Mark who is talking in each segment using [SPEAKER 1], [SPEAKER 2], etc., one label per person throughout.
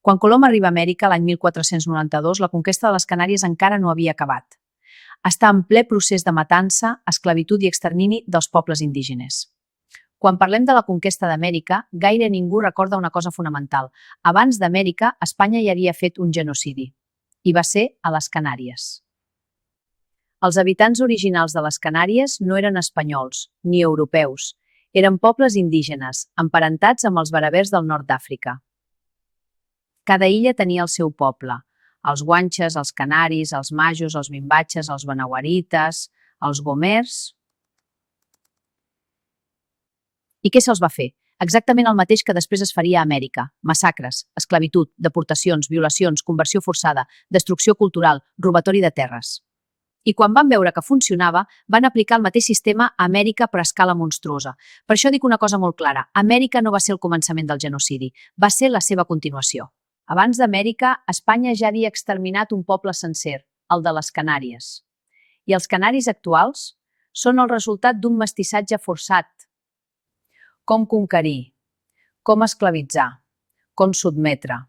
[SPEAKER 1] Quan Colom arriba a Amèrica l'any 1492, la conquesta de les Canàries encara no havia acabat. Està en ple procés de matança, esclavitud i extermini dels pobles indígenes. Quan parlem de la conquesta d'Amèrica, gaire ningú recorda una cosa fonamental. Abans d'Amèrica, Espanya ja havia fet un genocidi. I va ser a les Canàries. Els habitants originals de les Canàries no eren espanyols, ni europeus. Eren pobles indígenes, emparentats amb els berbers del nord d'Àfrica. Cada illa tenia el seu poble. Els guanxes, els canaris, els majos, els mimbatxes, els benauarites, els gomers. I què se'ls va fer? Exactament el mateix que després es faria a Amèrica. Massacres, esclavitud, deportacions, violacions, conversió forçada, destrucció cultural, robatori de terres. I quan van veure que funcionava, van aplicar el mateix sistema a Amèrica per a escala monstruosa. Per això dic una cosa molt clara. Amèrica no va ser el començament del genocidi, va ser la seva continuació. Abans d'Amèrica, Espanya ja havia exterminat un poble sencer, el de les Canàries. I els canaris actuals són el resultat d'un mestissatge forçat. Com conquerir, com esclavitzar, com sotmetre,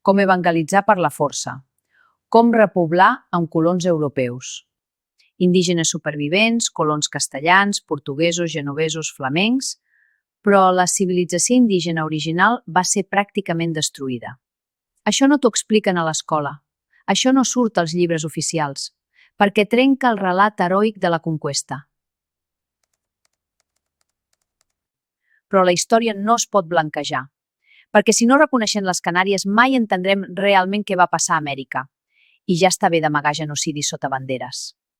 [SPEAKER 1] com evangelitzar per la força, com repoblar amb colons europeus. Indígenes supervivents, colons castellans, portuguesos, genovesos, flamencs, però la civilització indígena original va ser pràcticament destruïda. Això no t'ho expliquen a l'escola. Això no surt als llibres oficials, perquè trenca el relat heroic de la conquesta. Però la història no es pot blanquejar, perquè si no reconeixem les Canàries mai entendrem realment què va passar a Amèrica. I ja està bé d'amagar genocidi sota banderes.